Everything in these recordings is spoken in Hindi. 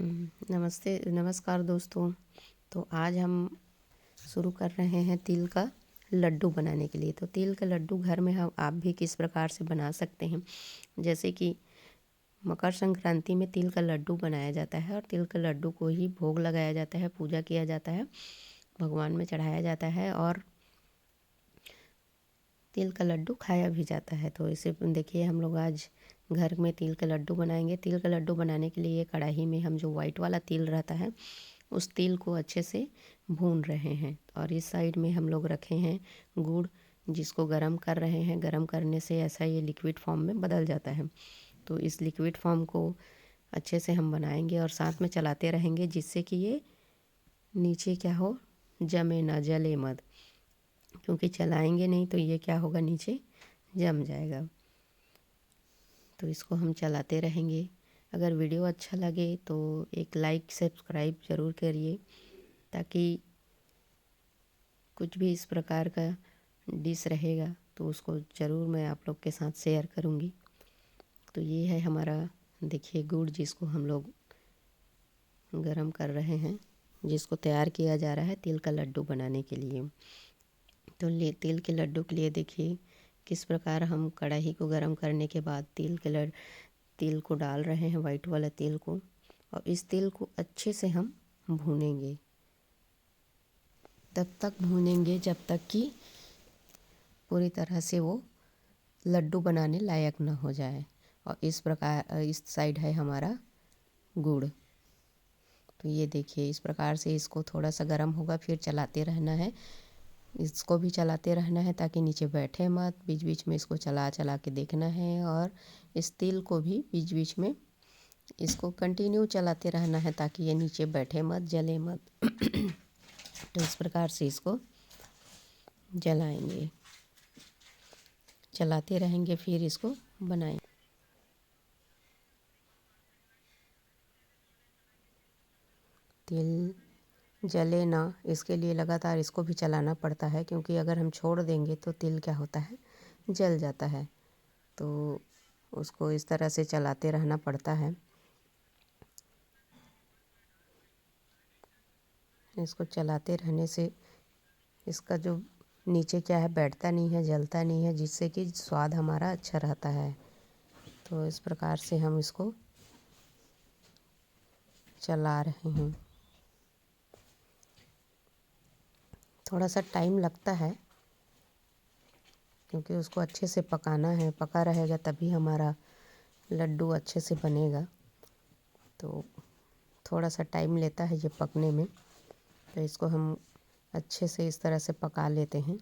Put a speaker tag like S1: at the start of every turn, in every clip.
S1: नमस्ते नमस्कार दोस्तों। तो आज हम शुरू कर रहे हैं तिल का लड्डू बनाने के लिए। तो तिल का लड्डू घर में हम आप भी किस प्रकार से बना सकते हैं। जैसे कि मकर संक्रांति में तिल का लड्डू बनाया जाता है और तिल का लड्डू को ही भोग लगाया जाता है, पूजा किया जाता है, भगवान में चढ़ाया जाता है और तिल का लड्डू खाया भी जाता है। तो इसे देखिए, हम लोग आज घर में तिल का लड्डू बनाएंगे। तिल का लड्डू बनाने के लिए कढ़ाई में हम जो वाइट वाला तिल रहता है उस तिल को अच्छे से भून रहे हैं। और इस साइड में हम लोग रखे हैं गुड़, जिसको गरम कर रहे हैं। गरम करने से ऐसा ये लिक्विड फॉर्म में बदल जाता है। तो इस लिक्विड फॉर्म को अच्छे से हम बनाएंगे और साथ में चलाते रहेंगे, जिससे कि ये नीचे क्या हो, जमे ना, जले मत। क्योंकि चलाएंगे नहीं तो ये क्या होगा, नीचे जम जाएगा। तो इसको हम चलाते रहेंगे। अगर वीडियो अच्छा लगे तो एक लाइक सब्सक्राइब ज़रूर करिए, ताकि कुछ भी इस प्रकार का डिश रहेगा तो उसको ज़रूर मैं आप लोग के साथ शेयर करूँगी। तो ये है हमारा, देखिए, गुड़ जिसको हम लोग गरम कर रहे हैं, जिसको तैयार किया जा रहा है तिल का लड्डू बनाने के लिए। तो तिल के लड्डू के लिए देखिए किस प्रकार हम कढ़ाई को गरम करने के बाद तिल को डाल रहे हैं, वाइट वाला तिल को। और इस तिल को अच्छे से हम भूनेंगे। तब तक भूनेंगे जब तक कि पूरी तरह से वो लड्डू बनाने लायक ना हो जाए। और इस प्रकार इस साइड है हमारा गुड़। तो ये देखिए, इस प्रकार से इसको थोड़ा सा गर्म होगा, फिर चलाते रहना है। इसको भी चलाते रहना है ताकि नीचे बैठे मत। बीच बीच में इसको चला चला के देखना है। और इस तिल को भी बीच बीच में इसको कंटिन्यू चलाते रहना है ताकि ये नीचे बैठे मत, जले मत। तो इस प्रकार से इसको जलाएंगे, चलाते रहेंगे, फिर इसको बनाएंगे। तिल जले ना, इसके लिए लगातार इसको भी चलाना पड़ता है, क्योंकि अगर हम छोड़ देंगे तो तिल क्या होता है, जल जाता है। तो उसको इस तरह से चलाते रहना पड़ता है। इसको चलाते रहने से इसका जो नीचे क्या है, बैठता नहीं है, जलता नहीं है, जिससे कि स्वाद हमारा अच्छा रहता है। तो इस प्रकार से हम इसको चला रहे हैं। थोड़ा सा टाइम लगता है, क्योंकि उसको अच्छे से पकाना है। पका रहेगा तभी हमारा लड्डू अच्छे से बनेगा। तो थोड़ा सा टाइम लेता है ये पकने में। तो इसको हम अच्छे से इस तरह से पका लेते हैं।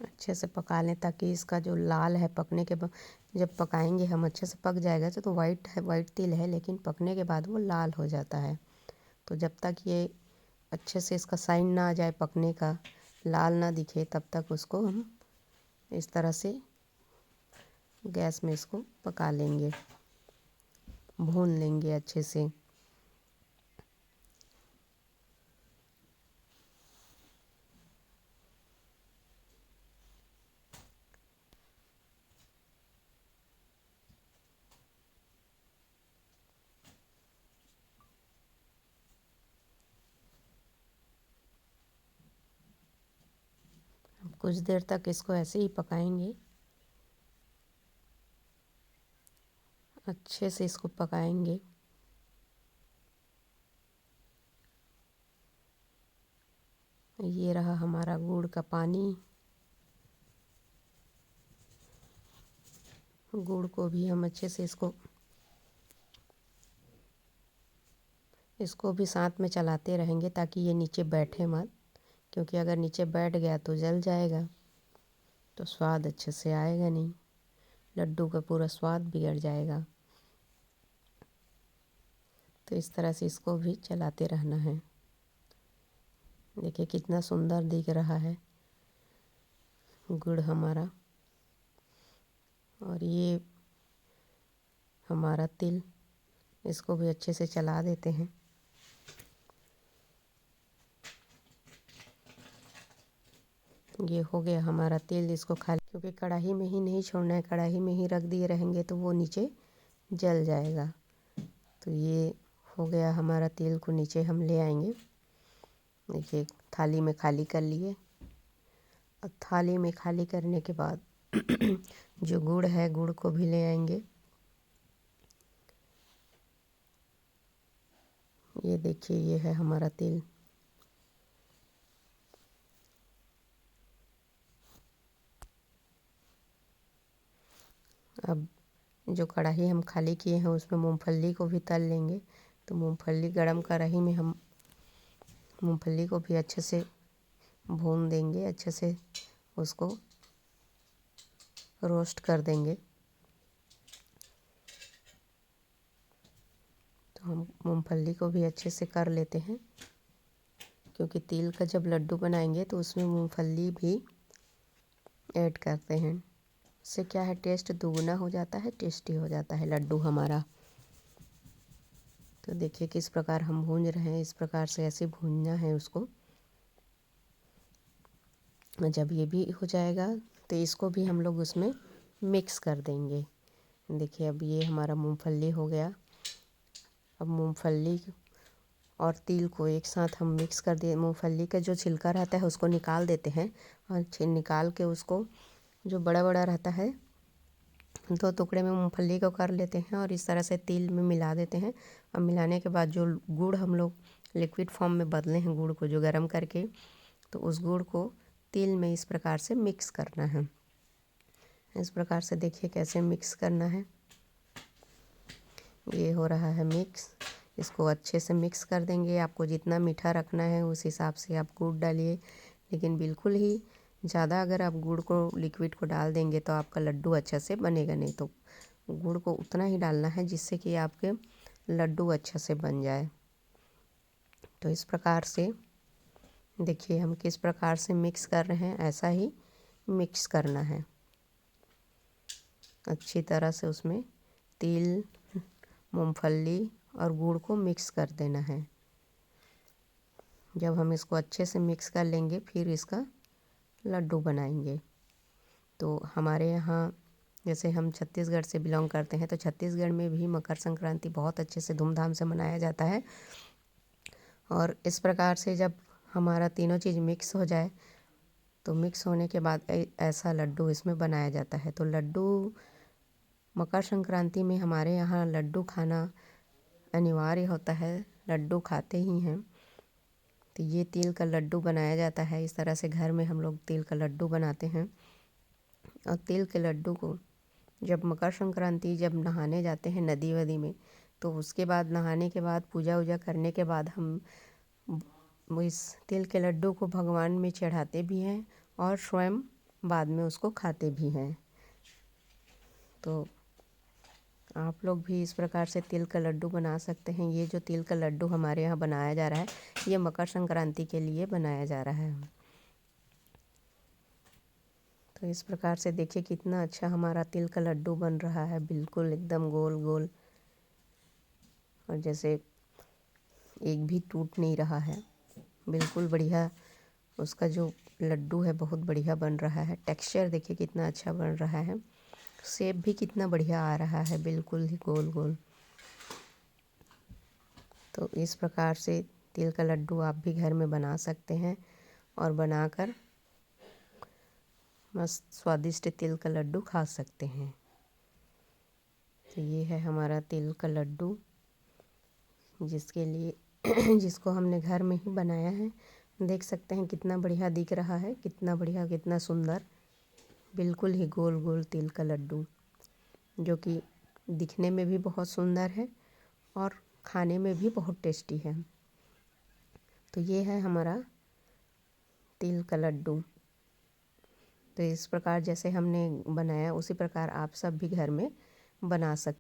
S1: अच्छे से पका लें ताकि इसका जो लाल है, पकने के बाद जब पकाएंगे हम, अच्छे से पक जाएगा। तो वाइट है, वाइट तिल है, लेकिन पकने के बाद वो लाल हो जाता है। तो जब तक ये अच्छे से इसका साइन ना आ जाए पकने का, लाल ना दिखे, तब तक उसको हम इस तरह से गैस में इसको पका लेंगे, भून लेंगे अच्छे से। कुछ देर तक इसको ऐसे ही पकाएंगे, अच्छे से इसको पकाएंगे। ये रहा हमारा गुड़ का पानी। गुड़ को भी हम अच्छे से इसको भी साथ में चलाते रहेंगे ताकि ये नीचे बैठे मत, क्योंकि अगर नीचे बैठ गया तो जल जाएगा, तो स्वाद अच्छे से आएगा नहीं, लड्डू का पूरा स्वाद बिगड़ जाएगा। तो इस तरह से इसको भी चलाते रहना है। देखिए कितना सुंदर दिख रहा है गुड़ हमारा। और ये हमारा तिल, इसको भी अच्छे से चला देते हैं। ये हो गया हमारा तेल। इसको खाली, क्योंकि कढ़ाई में ही नहीं छोड़ना है, कढ़ाई में ही रख दिए रहेंगे तो वो नीचे जल जाएगा। तो ये हो गया हमारा। तेल को नीचे हम ले आएंगे। देखिए थाली में खाली कर लिए। और थाली में खाली करने के बाद जो गुड़ है, गुड़ को भी ले आएंगे। ये देखिए, ये है हमारा तेल। अब जो कढ़ाई हम खाली किए हैं उसमें मूंगफली को भी तल लेंगे। तो मूंगफली गरम कढ़ाई में हम मूंगफली को भी अच्छे से भून देंगे, अच्छे से उसको रोस्ट कर देंगे। तो हम मूंगफली को भी अच्छे से कर लेते हैं, क्योंकि तिल का जब लड्डू बनाएंगे तो उसमें मूंगफली भी ऐड करते हैं। इससे क्या है, टेस्ट दुगना हो जाता है, टेस्टी हो जाता है लड्डू हमारा। तो देखिए किस प्रकार हम भून रहे हैं, इस प्रकार से ऐसे भूनना है उसको। जब ये भी हो जाएगा तो इसको भी हम लोग उसमें मिक्स कर देंगे। देखिए अब ये हमारा मूंगफली हो गया। अब मूंगफली और तिल को एक साथ हम मिक्स कर दिए। मूंगफली का जो छिलका रहता है उसको निकाल देते हैं, और निकाल के उसको जो बड़ा बड़ा रहता है 2 टुकड़े में मूंगफली को कर लेते हैं और इस तरह से तिल में मिला देते हैं। और मिलाने के बाद जो गुड़ हम लोग लिक्विड फॉर्म में बदले हैं, गुड़ को जो गर्म करके, तो उस गुड़ को तिल में इस प्रकार से मिक्स करना है। इस प्रकार से देखिए कैसे मिक्स करना है। ये हो रहा है मिक्स। इसको अच्छे से मिक्स कर देंगे। आपको जितना मीठा रखना है उस हिसाब से आप गुड़ डालिए, लेकिन बिल्कुल ही ज़्यादा अगर आप गुड़ को लिक्विड को डाल देंगे तो आपका लड्डू अच्छा से बनेगा नहीं। तो गुड़ को उतना ही डालना है जिससे कि आपके लड्डू अच्छा से बन जाए। तो इस प्रकार से देखिए हम किस प्रकार से मिक्स कर रहे हैं, ऐसा ही मिक्स करना है अच्छी तरह से। उसमें तिल, मूंगफली और गुड़ को मिक्स कर देना है। जब हम इसको अच्छे से मिक्स कर लेंगे फिर इसका लड्डू बनाएंगे। तो हमारे यहाँ, जैसे हम छत्तीसगढ़ से बिलोंग करते हैं, तो छत्तीसगढ़ में भी मकर संक्रांति बहुत अच्छे से धूमधाम से मनाया जाता है। और इस प्रकार से जब हमारा तीनों चीज़ मिक्स हो जाए तो मिक्स होने के बाद ऐसा लड्डू इसमें बनाया जाता है। तो लड्डू मकर संक्रांति में हमारे यहाँ लड्डू खाना अनिवार्य होता है, लड्डू खाते ही हैं। तो ये तिल का लड्डू बनाया जाता है। इस तरह से घर में हम लोग तिल का लड्डू बनाते हैं। और तिल के लड्डू को जब मकर संक्रांति जब नहाने जाते हैं नदी वदी में, तो उसके बाद नहाने के बाद पूजा वूजा करने के बाद हम इस तिल के लड्डू को भगवान में चढ़ाते भी हैं और स्वयं बाद में उसको खाते भी हैं। तो आप लोग भी इस प्रकार से तिल का लड्डू बना सकते हैं। ये जो तिल का लड्डू हमारे यहाँ बनाया जा रहा है, ये मकर संक्रांति के लिए बनाया जा रहा है। तो इस प्रकार से देखिए कितना अच्छा हमारा तिल का लड्डू बन रहा है, बिल्कुल एकदम गोल गोल, और जैसे एक भी टूट नहीं रहा है, बिल्कुल बढ़िया। उसका जो लड्डू है बहुत बढ़िया बन रहा है। टेक्सचर देखिए कितना अच्छा बन रहा है। शेप भी कितना बढ़िया आ रहा है, बिल्कुल ही गोल गोल। तो इस प्रकार से तिल का लड्डू आप भी घर में बना सकते हैं और बनाकर मस्त स्वादिष्ट तिल का लड्डू खा सकते हैं। तो ये है हमारा तिल का लड्डू, जिसके लिए जिसको हमने घर में ही बनाया है। देख सकते हैं कितना बढ़िया दिख रहा है, कितना बढ़िया, कितना सुंदर, बिल्कुल ही गोल गोल तिल का लड्डू, जो कि दिखने में भी बहुत सुंदर है और खाने में भी बहुत टेस्टी है। तो ये है हमारा तिल का लड्डू। तो इस प्रकार जैसे हमने बनाया उसी प्रकार आप सब भी घर में बना सकते